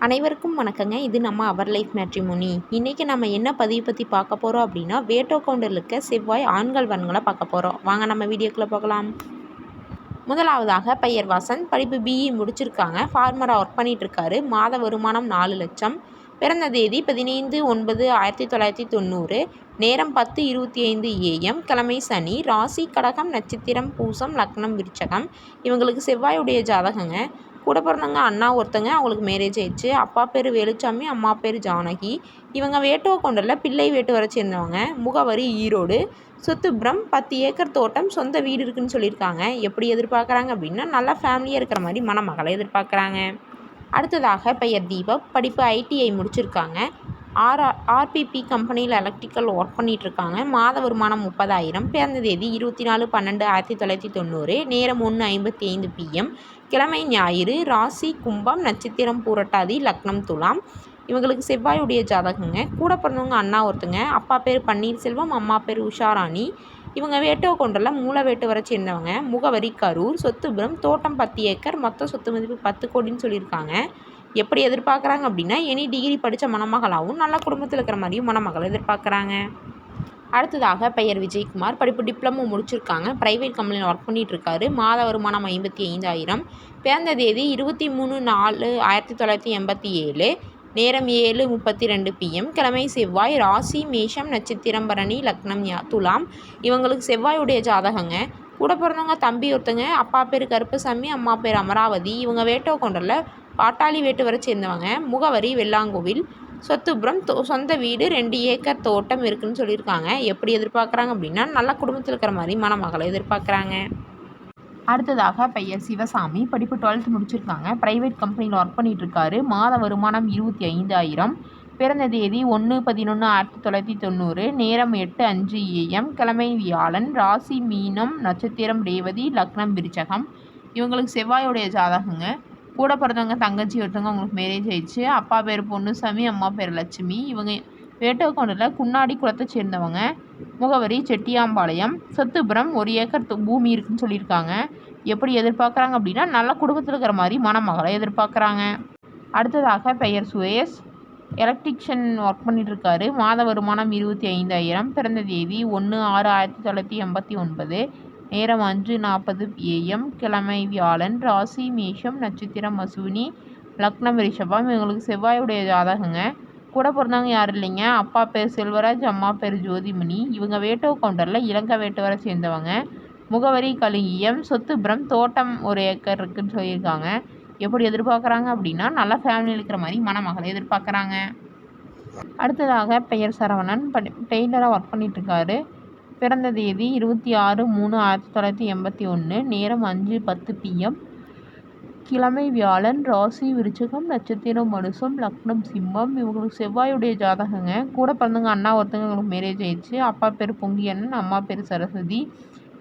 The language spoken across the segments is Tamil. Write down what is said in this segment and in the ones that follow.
அனைவருக்கும் வணக்கங்க. இது நம்ம அவர் லைஃப் மேட்ரிமோனி. இன்றைக்கி நம்ம என்ன பதிவு பற்றி பார்க்க போகிறோம் அப்படின்னா, வேட்டோ கவுண்டரில் இருக்க செவ்வாய் ஆண்கள் வரன்களை பார்க்க போகிறோம். வாங்க நம்ம வீடியோக்குள்ளே போகலாம். முதலாவதாக பெயர் வசந்த். படிப்பு பிஇ முடிச்சிருக்காங்க. ஃபார்மராக ஒர்க் பண்ணிகிட்ருக்காரு. மாத வருமானம் 4 லட்சம். பிறந்த தேதி 15/9/1990. நேரம் 10:25 AM. கிழமை சனி. ராசி கடகம். நட்சத்திரம் பூசம். லக்னம் விருச்சகம். இவங்களுக்கு செவ்வாயுடைய ஜாதகங்க. கூட பிறந்தவங்க அண்ணா ஒருத்தங்க, அவங்களுக்கு மேரேஜ் ஆயிடுச்சு. அப்பா பேர் வேலுச்சாமி, அம்மா பேர் ஜானகி. இவங்க வேட்டுவ கொண்டரில் பிள்ளை வேட்டு வர சேர்ந்தவங்க. முகவரி ஈரோடு. சொத்துப்புறம் 10 ஏக்கர் தோட்டம், சொந்த வீடு இருக்குன்னு சொல்லியிருக்காங்க. எப்படி எதிர்பார்க்குறாங்க அப்படின்னா, நல்லா ஃபேமிலியாக இருக்கிற மாதிரி மணமகளை எதிர்பார்க்குறாங்க. அடுத்ததாக பெயர் தீபக். படிப்பு ஐடிஐ முடிச்சிருக்காங்க. ஆர்பிபி கம்பெனியில் எலக்ட்ரிக்கல் ஒர்க் பண்ணிகிட்ருக்காங்க. மாத வருமானம் 30,000. பிறந்த தேதி 24/12/1990. நேரம் 1:55 PM. கிழமை ஞாயிறு. ராசி கும்பம். நட்சத்திரம் பூரட்டாதி. லக்னம் துலாம். இவங்களுக்கு செவ்வாயுடைய ஜாதகங்க. கூட பிறந்தவங்க அண்ணா ஒருத்தங்க. அப்பா பேர் பன்னீர்செல்வம், அம்மா பேர் உஷாராணி. இவங்க வேட்டோ கொண்டரில் மூல வேட்டு வர சேர்ந்தவங்க. முகவரி கரூர். சொத்துபுரம் தோட்டம் 10 ஏக்கர். மொத்த சொத்து மதிப்பு 10 கோடின்னு சொல்லியிருக்காங்க. எப்படி எதிர்பார்க்குறாங்க அப்படின்னா, எனி டிகிரி படித்த மணமகளாகவும் நல்ல குடும்பத்தில் இருக்கிற மாதிரியும் மணமகளை எதிர்பார்க்குறாங்க. அடுத்ததாக பெயர் விஜயகுமார். படிப்பு டிப்ளமோ முடிச்சிருக்காங்க. ப்ரைவேட் கம்பெனியில் ஒர்க் பண்ணிகிட்ருக்காரு. மாத வருமானம் 55,000. பிறந்த தேதி 23/4/1987. நேரம் 7:32 PM. கிழமை செவ்வாய். ராசி மேஷம். நட்சத்திரம் பரணி. லக்னம் துலாம். இவங்களுக்கு செவ்வாயுடைய ஜாதகங்க. கூட பிறந்தவங்க தம்பி ஒருத்தங்க. அப்பா பேர் கருப்பசாமி, அம்மா பேர் அமராவதி. இவங்க வேட்டோ கொண்டரில் பாட்டாளி வேட்டு வர சேர்ந்தவங்க. முகவரி வெள்ளாங்கோவில். சொத்துப்புறம் சொந்த வீடு, 2 ஏக்கர் தோட்டம் இருக்குதுன்னு சொல்லியிருக்காங்க. எப்படி எதிர்பார்க்குறாங்க அப்படின்னா, நல்ல குடும்பத்தில் இருக்கிற மாதிரி மணமகளை எதிர்பார்க்குறாங்க. அடுத்ததாக பெயர் சிவசாமி. படிப்பு 12th முடிச்சிருக்காங்க. ப்ரைவேட் கம்பெனியில் ஒர்க் பண்ணிகிட்ருக்காரு. மாத வருமானம் 25,000. பிறந்த தேதி 1/11/1990. நேரம் 8:05 AM. கிழமை வியாழன். ராசி மீனம். நட்சத்திரம் ரேவதி. லக்னம் விருச்சகம். இவங்களுக்கு செவ்வாயுடைய ஜாதகங்க. கூட பிறந்தவங்க தங்கச்சி ஒருத்தவங்க, அவங்களுக்கு மேரேஜ் ஆயிடுச்சு. அப்பா பேர் பொன்னுசாமி, அம்மா பேர் லட்சுமி. இவங்க வேட்டக்கொண்டரில் குன்னாடி குளத்தை சேர்ந்தவங்க. முகவரி செட்டியாம்பாளையம். சொத்துப்புறம் 1 ஏக்கர் பூமி இருக்குன்னு சொல்லியிருக்காங்க. எப்படி எதிர்பார்க்குறாங்க அப்படின்னா, நல்ல குடும்பத்தில் இருக்கிற மாதிரி மணமகளை எதிர்பார்க்குறாங்க. அடுத்ததாக பெயர் சுரேஷ். எலக்ட்ரிஷியன் ஒர்க் பண்ணிகிட்ருக்காரு. மாத வருமானம் 25,000. பிறந்த தேதி 1/6/1989. நேரம் 5:40 AM. கிழமை வியாழன். ராசி மேஷம். நட்சத்திரம் அசுவினி. லக்னம் ரிஷபம். இவங்களுக்கு செவ்வாயுடைய ஜாதகங்க. கூட பிறந்தவங்க யாரும் இல்லைங்க. அப்பா பேர் செல்வராஜ், அம்மா பேர் ஜோதிமணி. இவங்க வேட்டோ கவுண்டரில் இலங்கை வேட்டு வர சேர்ந்தவங்க. முகவரி கலிங்கியம். சொத்துப்புறம் தோட்டம் 1 ஏக்கர் இருக்குதுன்னு சொல்லியிருக்காங்க. எப்படி எதிர்பார்க்குறாங்க அப்படின்னா, நல்ல ஃபேமிலி இருக்கிற மாதிரி மணமகளை எதிர்பார்க்குறாங்க. அடுத்ததாக பெயர் சரவணன். டெய்லராக ஒர்க் பண்ணிகிட்ருக்காரு. பிறந்த தேதி 26/3/1981. நேரம் 5:10 PM. கிழமை வியாழன். ராசி விருச்சகம். நட்சத்திரம் மனுசம். லக்னம் சிம்மம். இவங்களுக்கு செவ்வாயுடைய ஜாதகங்க. கூட பிறந்தவங்க அண்ணா ஒருத்தங்க, இவங்களுக்கு மேரேஜ் ஆயிடுச்சு. அப்பா பேர் பொங்கியண்ணன், அம்மா பேர் சரஸ்வதி.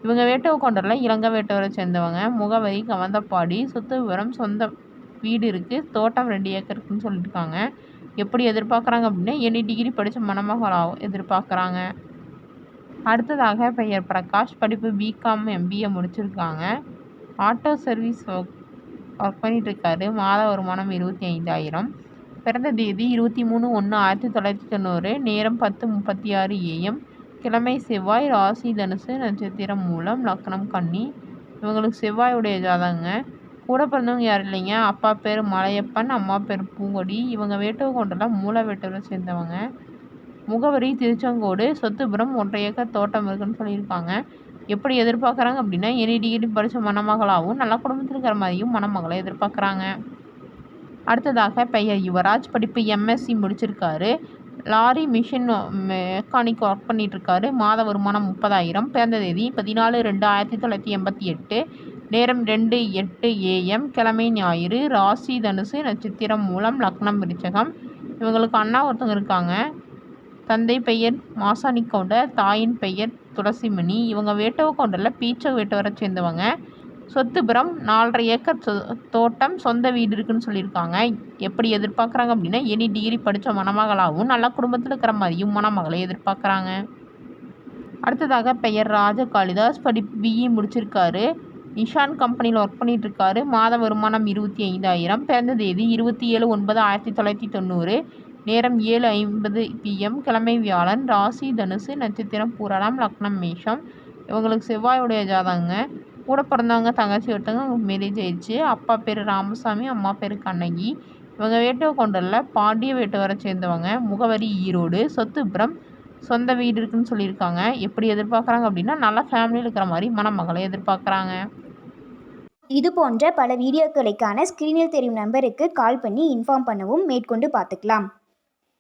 இவங்க வேட்டோ கொண்டரில் இலங்கை வேட்டவரை சேர்ந்தவங்க. முகவரி கவந்தப்பாடி. சொத்து விவரம் சொந்த வீடு இருக்குது, தோட்டம் 2 ஏக்கர் இருக்குன்னு சொல்லியிருக்காங்க. எப்படி எதிர்பார்க்குறாங்க அப்படின்னா, எனி டிகிரி படித்த மணமகளாகவும் எதிர்பார்க்குறாங்க. அடுத்ததாக பெயர் பிரகாஷ். படிப்பு பிகாம் MBA முடிச்சிருக்காங்க. ஆட்டோ சர்வீஸ் ஒர்க் பண்ணிகிட்ருக்காரு. மாத வருமானம் 25,000. பிறந்த தேதி 23/1/1990. நேரம் 10:36 AM. கிழமை செவ்வாய். ராசி தனுசு. நட்சத்திரம் மூலம். லக்னம் கன்னி. இவங்களுக்கு செவ்வாயுடைய ஜாதகங்க. கூட பிறந்தவங்க யாரும் இல்லைங்க. அப்பா பேர் மலையப்பன், அம்மா பேர் பூங்கொடி. இவங்க வேட்டுவ கொண்டரில் மூல வேட்டுவரை சேர்ந்தவங்க. முகவரி திருச்செங்கோடு. சொத்துப்புறம் 1 ஏக்கர் தோட்டம் இருக்குன்னு சொல்லியிருக்காங்க. எப்படி எதிர்பார்க்குறாங்க அப்படின்னா, எனி டிகிரி படித்த மணமகளாகவும் நல்ல குடும்பத்தில் இருக்கிற மாதிரியும் மணமகளை எதிர்பார்க்குறாங்க. அடுத்ததாக பெயர் யுவராஜ். படிப்பு MSc முடிச்சிருக்காரு. லாரி மிஷின் மெக்கானிக் ஒர்க் பண்ணிகிட்ருக்காரு. மாத வருமானம் 30,000. பிறந்த தேதி 14/2/1988. நேரம் 2:08 AM. கிழமை ஞாயிறு. ராசி தனுசு. நட்சத்திரம் மூலம். லக்னம் விருச்சகம். இவங்களுக்கு அண்ணா ஒருத்தவங்க இருக்காங்க. தந்தை பெயர் மாசாணி கவுண்டர், தாயின் பெயர் துளசிமணி. இவங்க வேட்டவ கவுண்டரில் பீச்ச வேட்டு வர சேர்ந்தவங்க. சொத்துப்புறம் 4.5 ஏக்கர் தோட்டம், சொந்த வீடு இருக்குன்னு சொல்லியிருக்காங்க. எப்படி எதிர்பார்க்குறாங்க அப்படின்னா, எனி டிகிரி படித்த மணமகளாகவும் நல்ல குடும்பத்தில் இருக்கிற மாதிரியும் மணமகளை எதிர்பார்க்குறாங்க. அடுத்ததாக பெயர் ராஜ காளிதாஸ். படிப்பு BE முடிச்சிருக்காரு. நிஷான் கம்பெனியில் ஒர்க் பண்ணிகிட்ருக்காரு. மாத வருமானம் 25,000. பிறந்த தேதி 27/9/1990. நேரம் 7:50 PM. கிழமை வியாழன். ராசி தனுசு. நட்சத்திரம் பூராடம். லக்னம் மேஷம். இவங்களுக்கு செவ்வாயுடைய ஜாதகங்க. கூட பிறந்தவங்க தங்கச்சி ஒருத்தவங்க. அவங்களுக்கு மேரேஜ் ஆயிடுச்சு. அப்பா பேர் ராமசாமி, அம்மா பேர் கண்ணகி. இவங்க வேட்டுவக்கொண்டலில் பாண்டிய வேட்டுவரை சேர்ந்தவங்க. முகவரி ஈரோடு. சொத்துப்புறம் சொந்த வீடு இருக்குன்னு சொல்லியிருக்காங்க. எப்படி எதிர்பார்க்குறாங்க அப்படின்னா நல்ல ஃபேமிலியில் இருக்கிற மாதிரி மணமகளை எதிர்பார்க்குறாங்க. இது போன்ற பல வீடியோக்களுக்கான ஸ்க்ரீனில் தெரியும் நம்பருக்கு கால் பண்ணி இன்ஃபார்ம் பண்ணவும் மேற்கொண்டு பார்த்துக்கலாம்.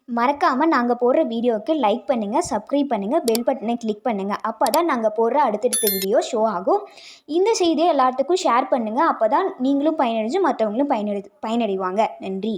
மறக்காமல் நாங்கள் போடுற வீடியோவுக்கு லைக் பண்ணுங்கள், சப்ஸ்கிரைப் பண்ணுங்கள், பெல் பட்டனை கிளிக் பண்ணுங்கள். அப்போ தான் நாங்கள் போடுற அடுத்தடுத்த வீடியோ ஷோ ஆகும். இந்த செய்தியை எல்லாத்துக்கும் ஷேர் பண்ணுங்கள். அப்போ தான் நீங்களும் பயனடைஞ்சு மற்றவங்களும் பயனடைவாங்க. நன்றி.